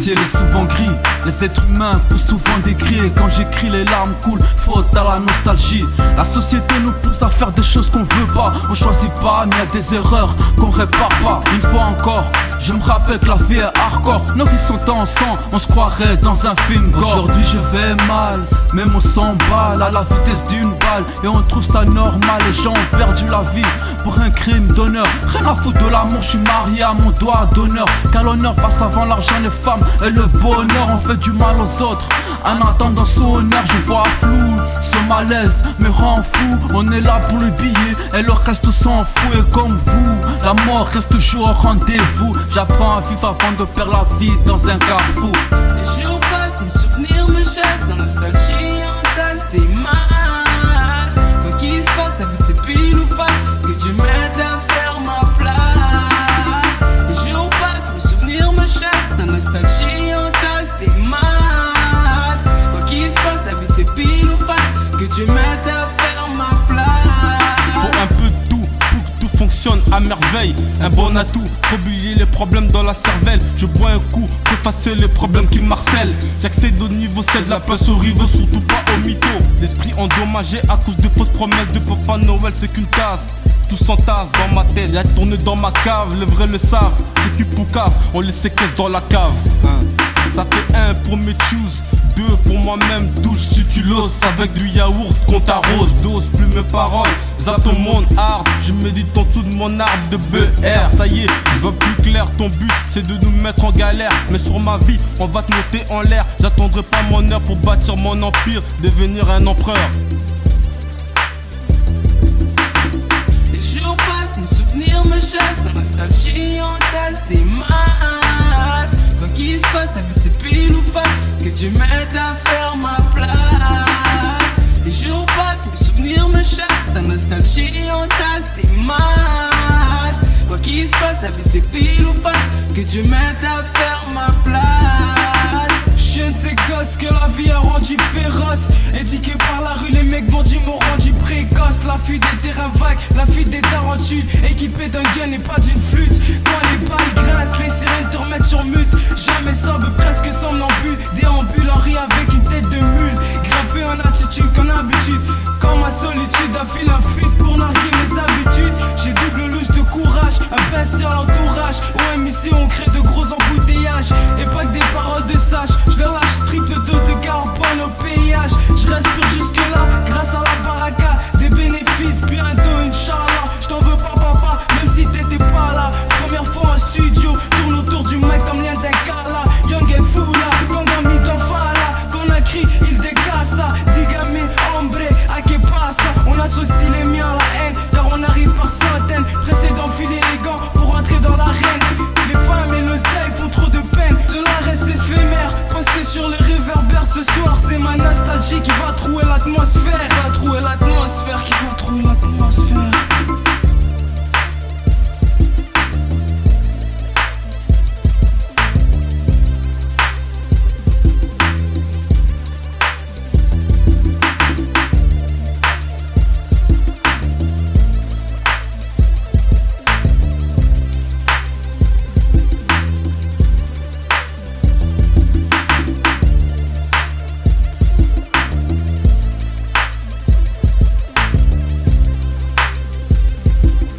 ciel est souvent gris, les êtres humains poussent souvent des cris. Et quand j'écris les larmes coulent, faute à la nostalgie. La société nous pousse à faire des choses qu'on veut pas. On choisit pas mais y a des erreurs qu'on répare pas. Une fois encore, je me rappelle que la vie est hardcore. Nos vies sont en sang, on se croirait dans un film gore. Aujourd'hui je vais mal, même on s'emballe à la vitesse d'une balle. Et on trouve ça normal, les gens ont perdu la vie pour un crime d'honneur. Rien à foutre de l'amour, je suis marié à mon doigt d'honneur. Car l'honneur passe avant l'argent, les femmes et le bonheur. On fait du mal aux autres, en attendant son honneur. Je vois flou, ce malaise me rend fou. On est là pour le billet et le reste s'en fout. Et comme vous, la mort reste toujours au rendez-vous. J'apprends à vivre avant de perdre la vie dans un carrefour. Les jours passent, mes souvenirs me chassent. Dans la nostalgie entasse des masses. Quoi qu'il se passe, ta vie c'est pile ou face. Que Dieu m'aide à faire ma place. Les jours passent, mes souvenirs me chassent. Dans la nostalgie entasse des masses. Quoi qu'il se passe, ta vie c'est pile ou face. Que Dieu m'aide à faire ma place. Faut un peu de tout pour que tout fonctionne à merveille. Un bon atout, faut oublier les problèmes dans la cervelle. Je bois un coup pour effacer les problèmes qui marcellent. J'accède au niveau 7, la place au riveau, surtout pas au mytho. L'esprit endommagé à cause de fausses promesses de Papa Noël, c'est qu'une tasse. Tout s'entasse dans ma tête, y'a tourné dans ma cave. Les vrais le savent, c'est qui pour cave, on les séquestre dans la cave. Ça fait 1 pour mes choose, 2 pour moi-même, 12 si tu l'oses. Avec du yaourt qu'on t'arrose, j'ose plus mes paroles, zap ton monde hard. Je médite en dessous de mon arbre de BR. Ça y est, je vois plus clair, ton but c'est de nous mettre en galère. Mais sur ma vie, on va te monter en l'air. J'attendrai pas mon heure pour bâtir mon empire, devenir un empereur. Les jours passent, mes souvenirs me chassent. Dans la nostalgie entasse des masses. Quoi qu'il se passe, ta vie c'est pile ou face. Que Dieu m'aide à faire ma place. Les jours passent, mes souvenirs me chassent. Dans la nostalgie entasse des masses. Quoi qu'il se passe, ta vie c'est pile ou face. Que Dieu m'aide à faire ma place. Je ne sais gosse que la vie a rendu féroce. Éduqué par la rue, les mecs bandits m'ont rendu précoce. La fuite des terrains vagues, la fuite des tarentules. Équipé d'un gun et pas d'une flûte. Quand les balles grincent, les sirènes te remettent sur mute. Jamais sobre, presque somnambule. Déambule en riz avec une tête de mule. Grimpé en attitude comme habitude. Quand ma solitude affile un fuite pour narguer mes habitudes. J'ai double louche de courage, un baisse sur l'entourage. OM ici on crée de gros embouteillages. Et pas que des paroles de sages. Je leur lâche triple dose de carbone au péage. Je respire jusque là grâce à la baraka. Des bénéfices bientôt Inch'Allah. Je t'en veux pas papa, même si t'étais pas là. Première fois en studio, tourne autour du mic comme lien d'un Carla. Young and Fula, Kongami Tofala. Qu'on a cri, il décasse. Digame, hombre, a que pasa. On associe les miens à la haine, car on arrive par centaines. Pressé d'enfiler les gants pour entrer dans l'arène. Les femmes et le sexe font trop de peine. Cela reste éphémère, posté sur les réverbères ce soir. C'est ma nostalgie qui va trouer l'atmosphère.